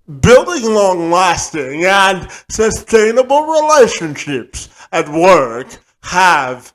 Building long-lasting and sustainable relationships at work have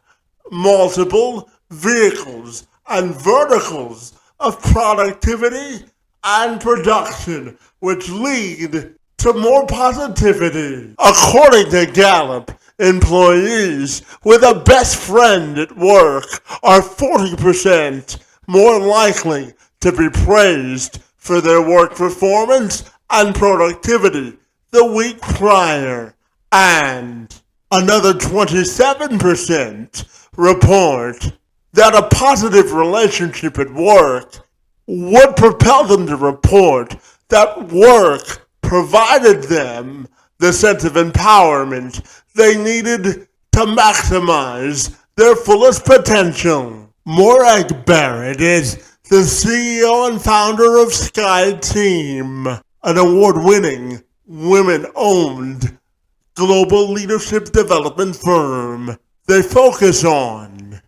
multiple vehicles and verticals of productivity and production, which lead to more positivity. According to Gallup, employees with a best friend at work are 40% more likely to be praised for their work performance and productivity the week prior, and another 27% report that a positive relationship at work would propel them to report that work provided them the sense of empowerment they needed to maximize their fullest potential. Morag Barrett is the CEO and founder of SkyeTeam, an award-winning, women-owned global leadership development firm. They focus on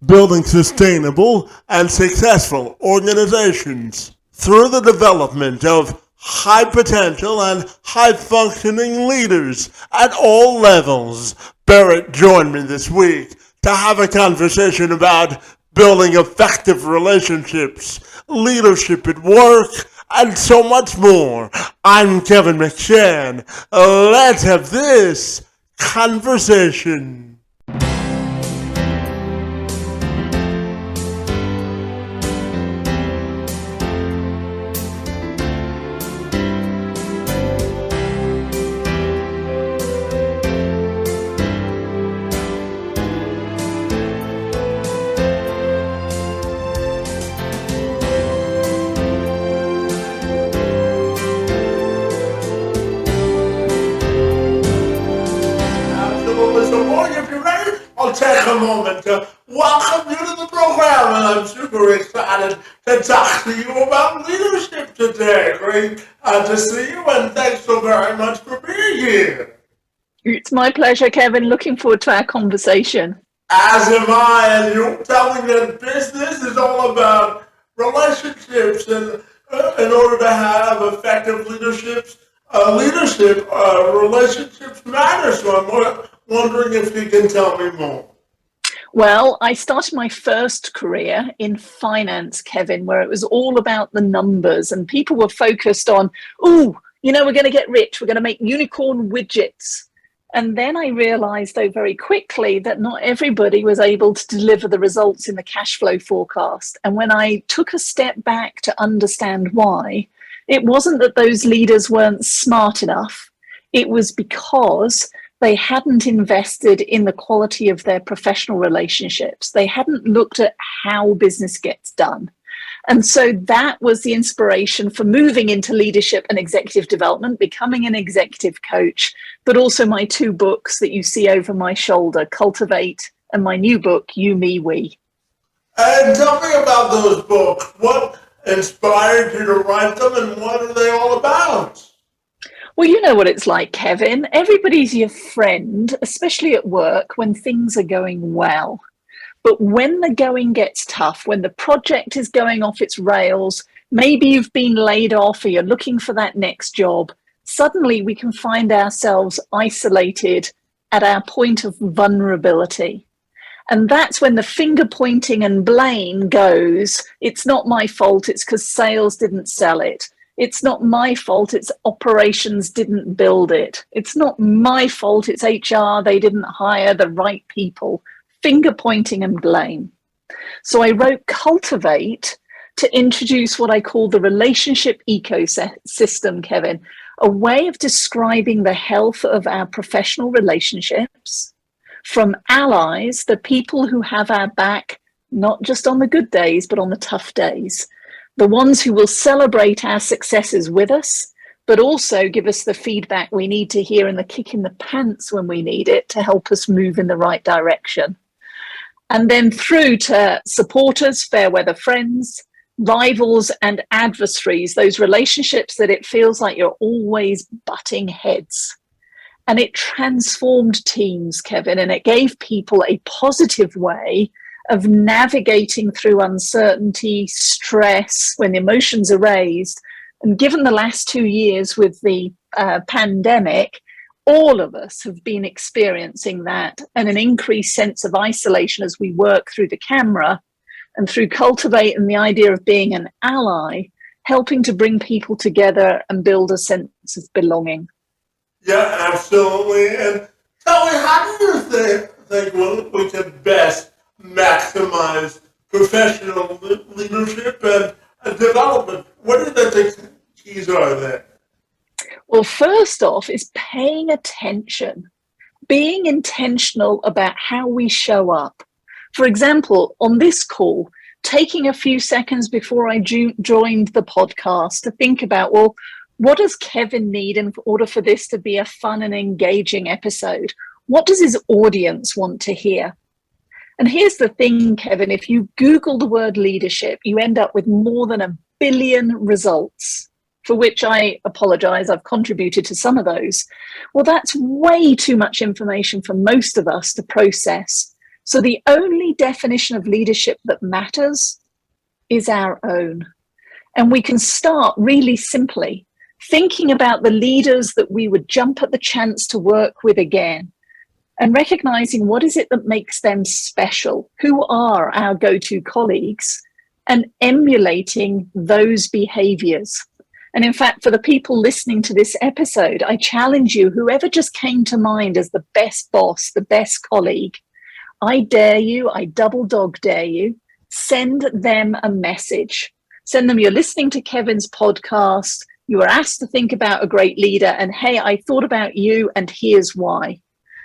building sustainable and successful organizations through the development of high potential and high functioning leaders at all levels. Barrett joined me this week to have a conversation about building effective relationships, leadership at work, and so much more. I'm Kevin McShann. Let's have this conversation. I'll take a moment to welcome you to the program, and I'm super excited to talk to you about leadership today. Great to see you, and thanks so very much for being here. It's my pleasure, Kevin. Looking forward to our conversation. As am I, and you tell me that business is all about relationships, and in order to have effective relationships matter. So I'm wondering if you can tell me more. Well, I started my first career in finance, Kevin, where it was all about the numbers, and people were focused on, we're going to get rich, we're going to make unicorn widgets. And then I realized, though, very quickly that not everybody was able to deliver the results in the cash flow forecast. And when I took a step back to understand why, it wasn't that those leaders weren't smart enough. It was because they hadn't invested in the quality of their professional relationships. They hadn't looked at how business gets done. And so that was the inspiration for moving into leadership and executive development, becoming an executive coach, but also my two books that you see over my shoulder, Cultivate, and my new book, You, Me, We. And tell me about those books. What inspired you to write them, and what are they all about? Well, you know what it's like, Kevin. Everybody's your friend, especially at work when things are going well. But when the going gets tough, when the project is going off its rails, maybe you've been laid off or you're looking for that next job, suddenly we can find ourselves isolated at our point of vulnerability. And that's when the finger pointing and blame goes, it's not my fault, it's because sales didn't sell it. It's not my fault, it's operations didn't build it. It's not my fault, it's HR, they didn't hire the right people. Finger pointing and blame. So I wrote Cultivate to introduce what I call the relationship ecosystem, Kevin, a way of describing the health of our professional relationships, from allies, the people who have our back, not just on the good days, but on the tough days. The ones who will celebrate our successes with us, but also give us the feedback we need to hear and the kick in the pants when we need it to help us move in the right direction. And then through to supporters, fair weather friends, rivals and adversaries, those relationships that it feels like you're always butting heads. And it transformed teams, Kevin, and it gave people a positive way of navigating through uncertainty, stress, when the emotions are raised, And given the last 2 years with the pandemic, all of us have been experiencing that and an increased sense of isolation as we work through the camera and through cultivating the idea of being an ally, helping to bring people together and build a sense of belonging. Yeah, absolutely. And tell me, how do you think we can best maximize professional leadership and development? What do you think the keys are there? Well, first off is paying attention, being intentional about how we show up. For example, on this call, taking a few seconds before I joined the podcast to think about, well, what does Kevin need in order for this to be a fun and engaging episode? What does his audience want to hear? And here's the thing, Kevin, if you Google the word leadership, you end up with more than 1 billion results, for which I apologize, I've contributed to some of those. Well, that's way too much information for most of us to process. So the only definition of leadership that matters is our own. And we can start really simply thinking about the leaders that we would jump at the chance to work with again, and recognizing what is it that makes them special, who are our go-to colleagues, and emulating those behaviors. And in fact, for the people listening to this episode, I challenge you, whoever just came to mind as the best boss, the best colleague, I dare you, I double dog dare you, send them a message. Send them, you're listening to Kevin's podcast, you were asked to think about a great leader, and hey, I thought about you, and here's why.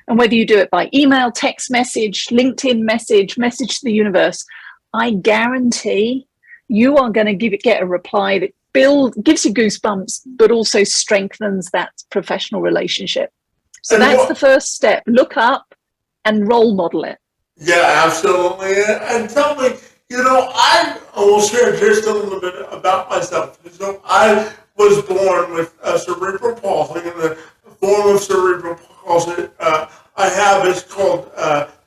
And whether you do it by email, text message, LinkedIn message, message to the universe, I guarantee you are going to get a reply that gives you goosebumps, but also strengthens that professional relationship. So that's the first step. Look up and role model it. Yeah, absolutely. And tell me, I will share just a little bit about myself. So I was born with cerebral palsy, and the form of cerebral palsy I have is called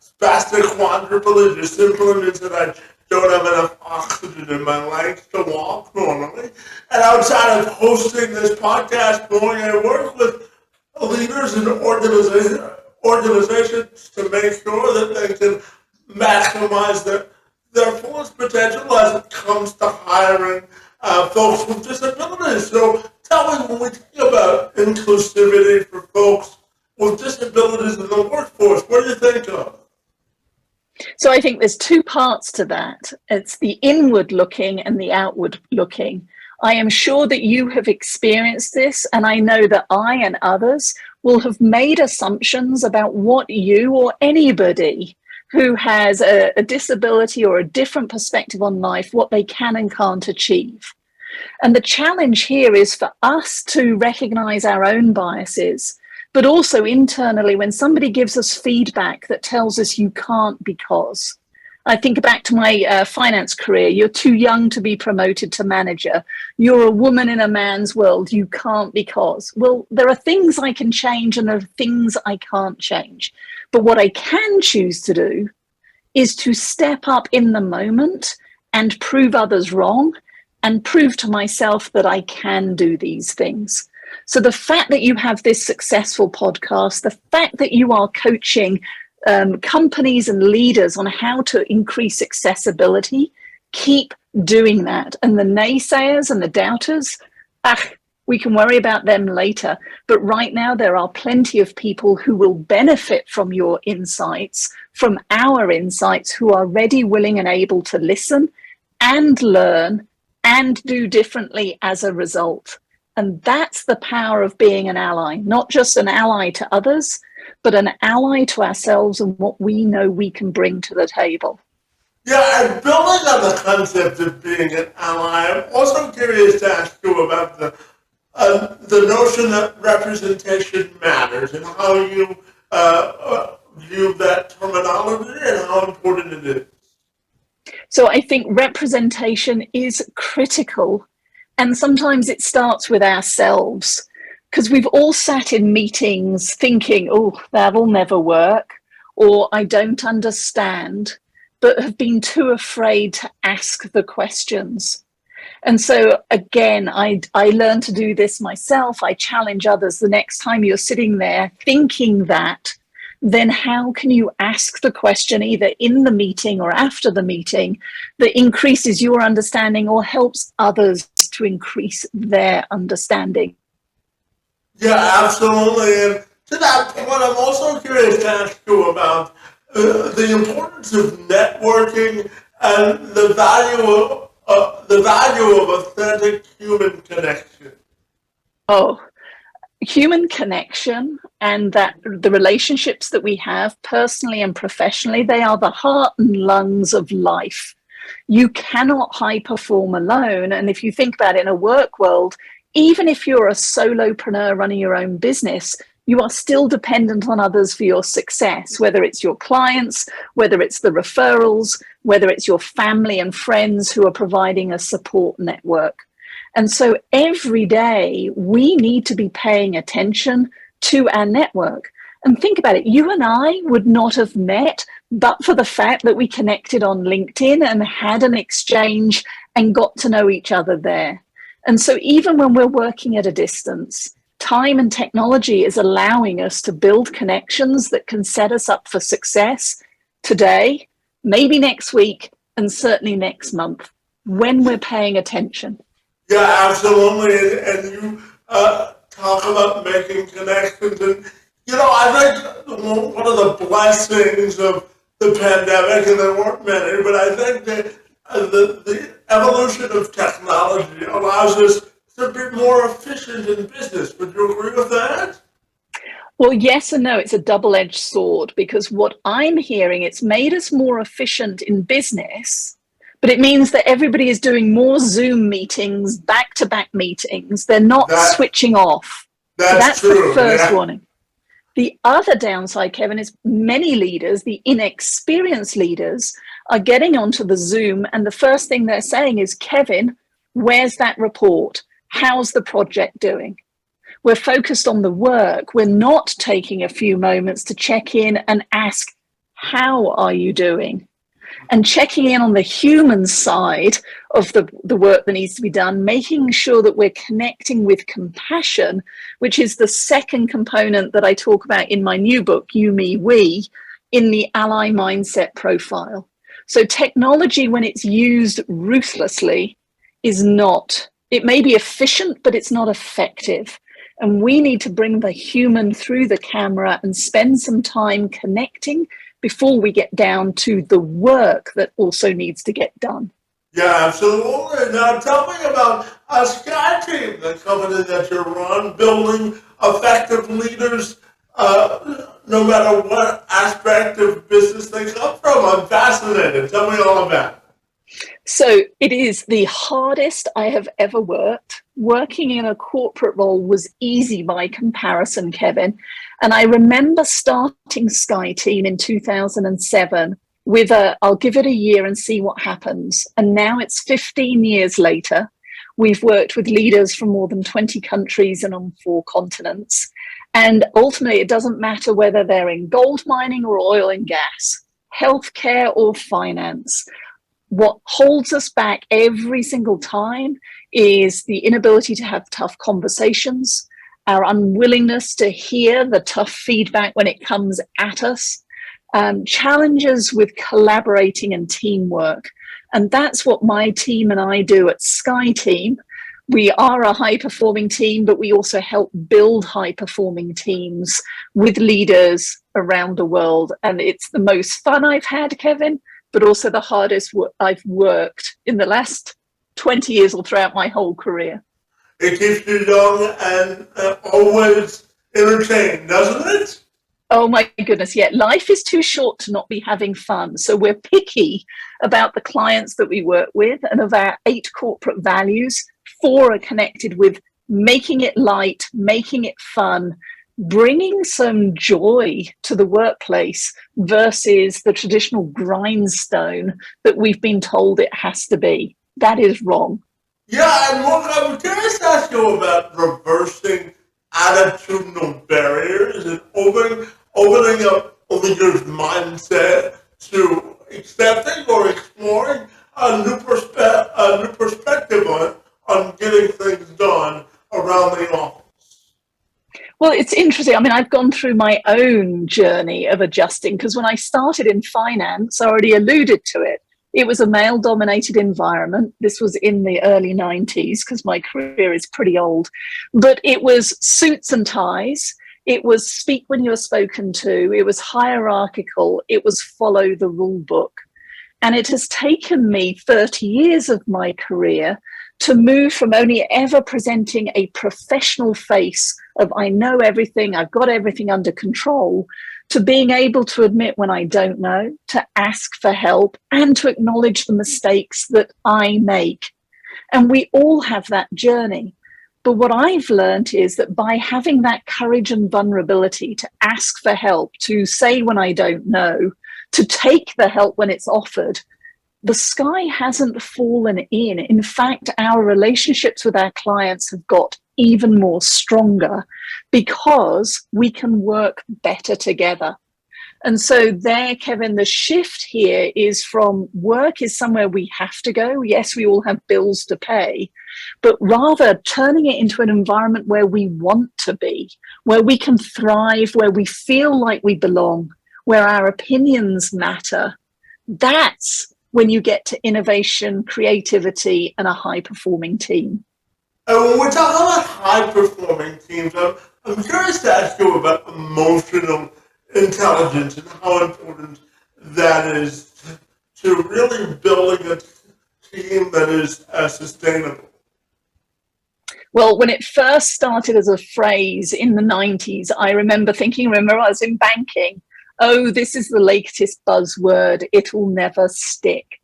spastic quadriplegia. Just simply means that I don't have enough oxygen in my legs to walk normally. And outside of hosting this podcast, I work with leaders and organizations to make sure that they can maximize their fullest potential as it comes to hiring folks with disabilities. So tell me, when we think about inclusivity for folks with disabilities in the workforce, what do you think of? So I think there's two parts to that. It's the inward looking and the outward looking. I am sure that you have experienced this, and I know that I and others will have made assumptions about what you or anybody who has a disability or a different perspective on life, what they can and can't achieve. And the challenge here is for us to recognize our own biases, but also internally when somebody gives us feedback that tells us you can't because. I think back to my finance career. You're too young to be promoted to manager. You're a woman in a man's world. You can't because. Well, there are things I can change and there are things I can't change. But what I can choose to do is to step up in the moment and prove others wrong and prove to myself that I can do these things. So the fact that you have this successful podcast, the fact that you are coaching companies and leaders on how to increase accessibility, keep doing that. And the naysayers and the doubters, we can worry about them later. But right now, there are plenty of people who will benefit from your insights, from our insights, who are ready, willing, and able to listen and learn and do differently as a result. And that's the power of being an ally, not just an ally to others, but an ally to ourselves and what we know we can bring to the table. Yeah, and building on the concept of being an ally, I'm also curious to ask you about the notion that representation matters and how you view that terminology and how important it is. So I think representation is critical, and sometimes it starts with ourselves, because we've all sat in meetings thinking, oh, that'll never work, or I don't understand, but have been too afraid to ask the questions. And so again, I learned to do this myself. I challenge others. The next time you're sitting there thinking that, then how can you ask the question either in the meeting or after the meeting that increases your understanding or helps others to increase their understanding? Yeah, absolutely. And to that point, I'm also curious to ask you about the importance of networking and the value of authentic human connection. Oh, human connection and that the relationships that we have personally and professionally, they are the heart and lungs of life. You cannot high perform alone. And if you think about it in a work world, even if you're a solopreneur running your own business, you are still dependent on others for your success, whether it's your clients, whether it's the referrals, whether it's your family and friends who are providing a support network. And so every day we need to be paying attention to our network. And think about it, you and I would not have met but for the fact that we connected on LinkedIn and had an exchange and got to know each other there. And so even when we're working at a distance, time and technology is allowing us to build connections that can set us up for success today, maybe next week, and certainly next month when we're paying attention. Yeah, absolutely. And you talk about making connections. And, I think one of the blessings of the pandemic, and there weren't many, but I think that the evolution of technology allows us to be more efficient in business. Would you agree with that? Well, yes and no. It's a double-edged sword because what I'm hearing, it's made us more efficient in business, but it means that everybody is doing more Zoom meetings, back-to-back meetings. They're not switching off. So that's true, the first warning. The other downside, Kevin, is many leaders, the inexperienced leaders, are getting onto the Zoom and the first thing they're saying is, Kevin, where's that report? How's the project doing? We're focused on the work. We're not taking a few moments to check in and ask, how are you doing? And checking in on the human side of the work that needs to be done, making sure that we're connecting with compassion, which is the second component that I talk about in my new book, You, Me, We, in the ally mindset profile. So technology, when it's used ruthlessly, is not, it may be efficient, but it's not effective. And we need to bring the human through the camera and spend some time connecting before we get down to the work that also needs to get done. Yeah, absolutely. Now tell me about SkyeTeam, the company that you run, building effective leaders no matter what aspect of business they come from. I'm fascinated. Tell me all about it. So it is the hardest I have ever worked. Working in a corporate role was easy by comparison, Kevin. And I remember starting SkyeTeam in 2007 with I'll give it a year and see what happens. And now it's 15 years later. We've worked with leaders from more than 20 countries and on 4 continents. And ultimately, it doesn't matter whether they're in gold mining or oil and gas, healthcare or finance. What holds us back every single time is the inability to have tough conversations, our unwillingness to hear the tough feedback when it comes at us, challenges with collaborating and teamwork. And that's what my team and I do at SkyeTeam. We are a high-performing team, but we also help build high-performing teams with leaders around the world. And it's the most fun I've had, Kevin, but also the hardest I've worked in the last 20 years or throughout my whole career. It keeps you young and always entertained, doesn't it? Oh my goodness, yeah. Life is too short to not be having fun. So we're picky about the clients that we work with, and of our 8 corporate values, 4 are connected with making it light, making it fun, bringing some joy to the workplace versus the traditional grindstone that we've been told it has to be. That is wrong. Yeah, and look, I'm curious to ask you about reversing attitudinal barriers and opening up a leader's mindset to accepting or exploring a new perspective on Well, it's interesting. I mean, I've gone through my own journey of adjusting because when I started in finance, I already alluded to it. It was a male dominated environment. This was in the early 90s because my career is pretty old. But it was suits and ties. It was speak when you're spoken to. It was hierarchical. It was follow the rule book. And it has taken me 30 years of my career to move from only ever presenting a professional face of I know everything, I've got everything under control, to being able to admit when I don't know, to ask for help, and to acknowledge the mistakes that I make. And we all have that journey. But what I've learned is that by having that courage and vulnerability to ask for help, to say when I don't know, to take the help when it's offered, the sky hasn't fallen in. In fact, our relationships with our clients have got even more stronger because we can work better together. And so there, Kevin, the shift here is from work is somewhere we have to go. Yes, we all have bills to pay, but rather turning it into an environment where we want to be, where we can thrive, where we feel like we belong, where our opinions matter. That's when you get to innovation, creativity, and a high-performing team. And when we're talking about high-performing teams, I'm curious to ask you about emotional intelligence and how important that is to really building a team that is sustainable. Well, when it first started as a phrase in the 90s, I remember I was in banking, oh, this is the latest buzzword, it'll never stick.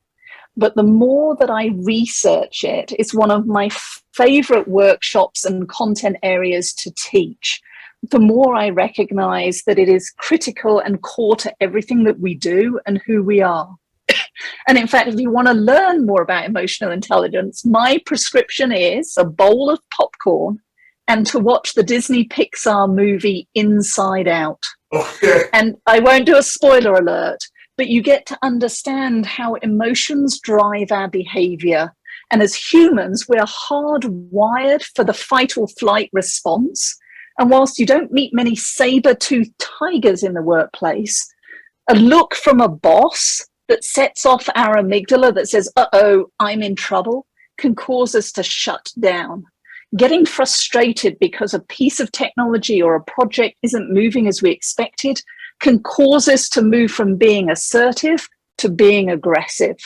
But the more that I research it, it's one of my favorite workshops and content areas to teach. The more I recognize that it is critical and core to everything that we do and who we are. And in fact, if you want to learn more about emotional intelligence, my prescription is a bowl of popcorn and to watch the Disney Pixar movie Inside Out. Okay. And I won't do a spoiler alert, but you get to understand how emotions drive our behavior. And as humans, we're hardwired for the fight or flight response. And whilst you don't meet many saber-toothed tigers in the workplace, a look from a boss that sets off our amygdala that says, uh-oh, I'm in trouble, can cause us to shut down. Getting frustrated because a piece of technology or a project isn't moving as we expected can cause us to move from being assertive to being aggressive.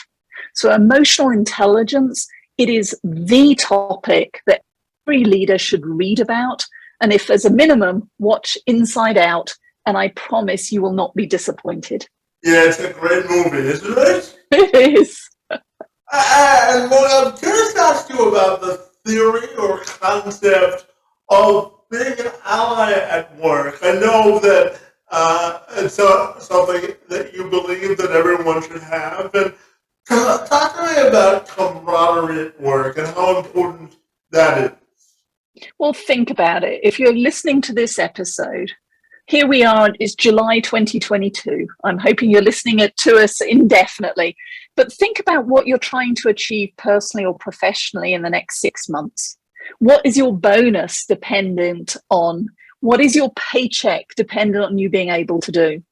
So emotional intelligence, it is the topic that every leader should read about. And if as a minimum, watch Inside Out, and I promise you will not be disappointed. Yeah, it's a great movie, isn't it? It is. And well, I'm curious to ask you about the theory or concept of being an ally at work. I know that it's something that you believe that everyone should have. And talk to me about camaraderie at work and how important that is. Well, think about it. If you're listening to this episode, here we are, it's July 2022. I'm hoping you're listening to us indefinitely. But think about what you're trying to achieve personally or professionally in the next 6 months. What is your bonus dependent on? What is your paycheck dependent on you being able to do?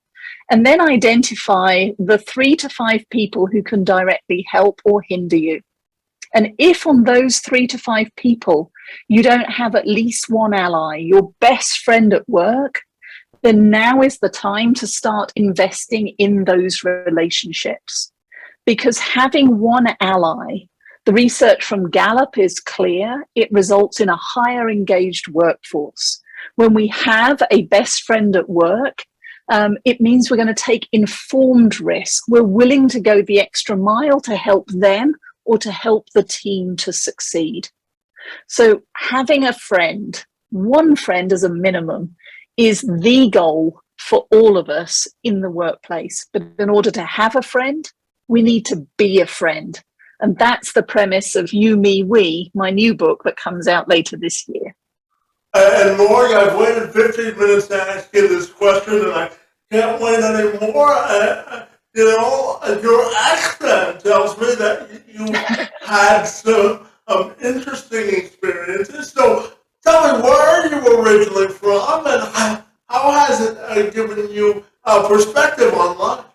And then identify the 3 to 5 people who can directly help or hinder you. And if on those 3 to 5 people, you don't have at least one ally, your best friend at work, then now is the time to start investing in those relationships. Because having one ally, the research from Gallup is clear, it results in a higher engaged workforce. When we have a best friend at work, it means we're going to take informed risk. We're willing to go the extra mile to help them or to help the team to succeed. So having a friend, one friend as a minimum, is the goal for all of us in the workplace. But in order to have a friend, we need to be a friend. And that's the premise of You, Me, We, my new book that comes out later this year. And Morag, I've waited 15 minutes to ask you this question, and I can't wait anymore. Your accent tells me that you had some interesting experiences. So tell me, where are you originally from, and how has it given you a perspective on life?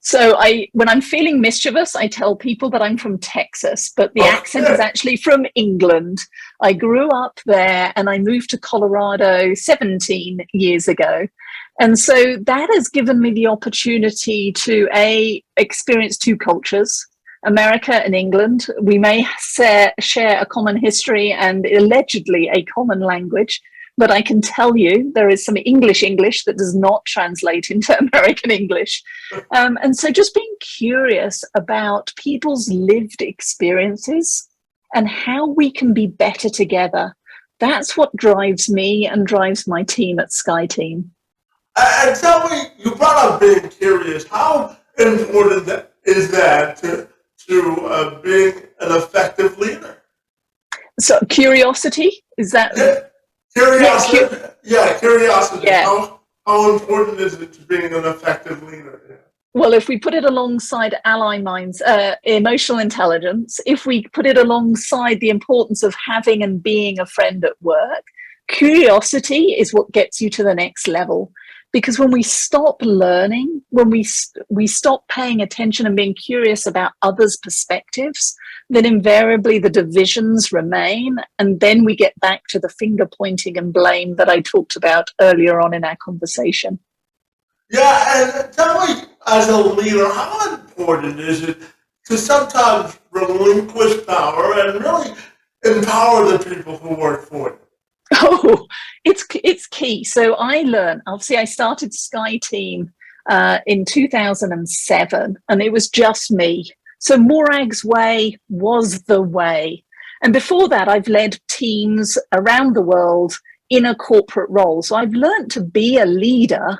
So when I'm feeling mischievous, I tell people that I'm from Texas, but the accent is Okay. actually from England. I grew up there and I moved to Colorado 17 years ago. And so that has given me the opportunity to experience two cultures, America and England. We may share a common history and allegedly a common language, but I can tell you there is some English that does not translate into American English. And so just being curious about people's lived experiences and how we can be better together. That's what drives me and drives my team at SkyeTeam. And tell me, you brought up being curious. How important is that to being an effective leader? So curiosity, is that? Yeah, Yeah, curiosity. Yeah, curiosity. yeah. How important is it to being an effective leader? Yeah. Well, if we put it alongside ally minds, emotional intelligence, if we put it alongside the importance of having and being a friend at work, curiosity is what gets you to the next level. Because when we stop learning, when we stop paying attention and being curious about others' perspectives, then invariably the divisions remain, and then we get back to the finger pointing and blame that I talked about earlier on in our conversation. Yeah, and tell me, as a leader, how important is it to sometimes relinquish power and really empower the people who work for you? Oh, it's key. So I learned, obviously I started SkyeTeam in 2007, and it was just me. So Morag's way was the way. And before that, I've led teams around the world in a corporate role. So I've learned to be a leader,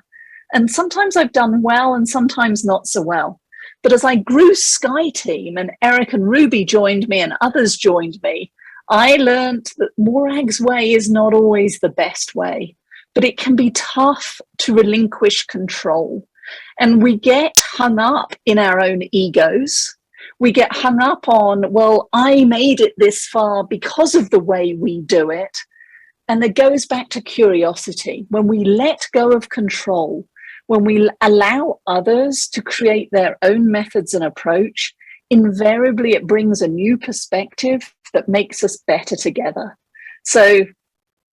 and sometimes I've done well and sometimes not so well. But as I grew SkyeTeam and Eric and Ruby joined me and others joined me, I learned that Morag's way is not always the best way, but it can be tough to relinquish control. And we get hung up in our own egos. We get hung up on, well, I made it this far because of the way we do it. And it goes back to curiosity. When we let go of control, when we allow others to create their own methods and approach, invariably it brings a new perspective that makes us better together. So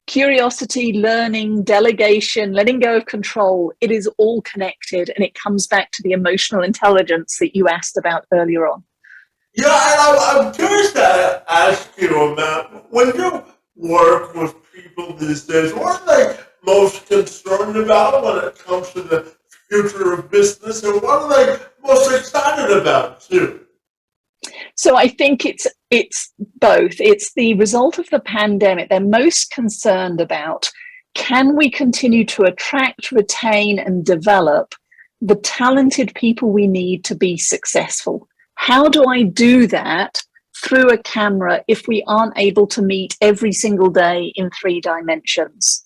curiosity, learning, delegation, letting go of control, it is all connected, and it comes back to the emotional intelligence that you asked about earlier on. Yeah, and I'm curious to ask you about when you work with people these days, what are they most concerned about when it comes to the future of business, and what are they most excited about too? So I think it's both. It's the result of the pandemic. They're most concerned about, can we continue to attract, retain, and develop the talented people we need to be successful? How do I do that through a camera if we aren't able to meet every single day in 3 dimensions?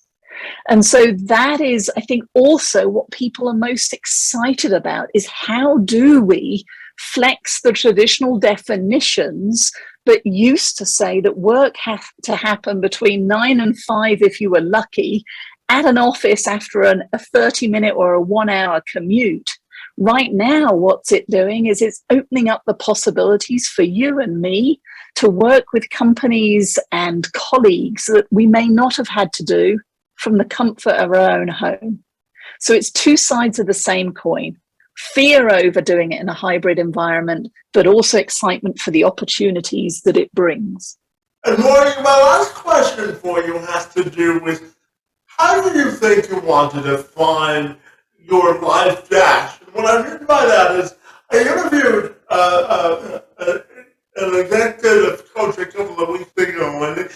And so that is, I think, also what people are most excited about, is how do we flex the traditional definitions that used to say that work had to happen between 9 and 5 if you were lucky, at an office after a 30-minute or a 1-hour commute. Right now, what's it doing is it's opening up the possibilities for you and me to work with companies and colleagues that we may not have had to do from the comfort of our own home. So it's two sides of the same coin. Fear over doing it in a hybrid environment, but also excitement for the opportunities that it brings. And Morgan, my last question for you has to do with, how do you think you want to define your life dash? And what I mean by that is, I interviewed an executive coach a couple of weeks ago, and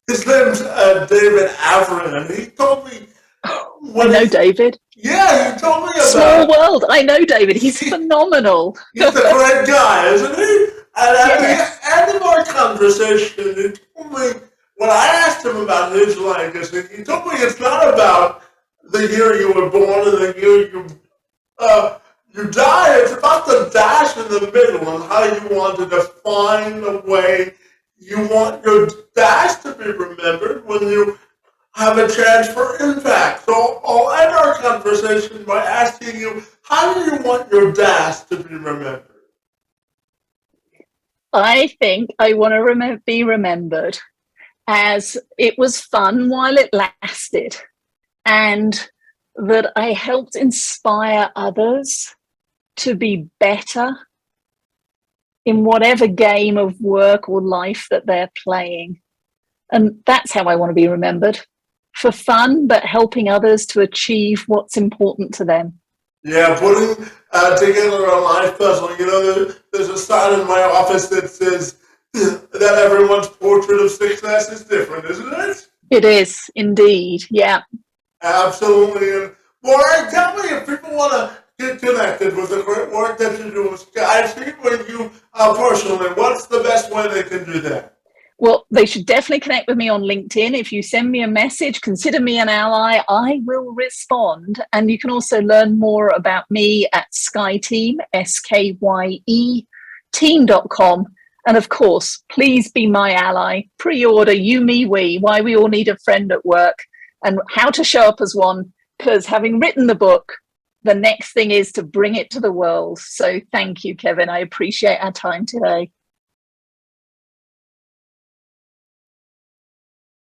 his name's David Averin, and he told me. I know David. Yeah, he told me about. Small world. I know David. He's phenomenal. He's a great guy, isn't he? And at the end of our conversation, he told me, when I asked him about his legacy, he told me it's not about the year you were born and the year you die. It's about the dash in the middle and how you want to define the way you want your dash to be remembered when you have a chance for impact. So I'll end our conversation by asking you, how do you want your dash to be remembered? I think I want to be remembered as it was fun while it lasted, and that I helped inspire others to be better in whatever game of work or life that they're playing. And that's how I want to be remembered, for fun, but helping others to achieve what's important to them. Yeah, putting together a life puzzle. You know, there's a sign in my office that says that everyone's portrait of success is different, isn't it? It is indeed, yeah. Absolutely. And Morag, tell me if people want to get connected with the great work that you do with SkyeTeam with you personally, what's the best way they can do that? Well, they should definitely connect with me on LinkedIn. If you send me a message, consider me an ally, I will respond. And you can also learn more about me at SkyeTeam, SKYE, team.com. And of course, please be my ally. Pre-order You, Me, We, Why We All Need a Friend at Work, and how to show up as one. Because having written the book, the next thing is to bring it to the world. So thank you, Kevin. I appreciate our time today.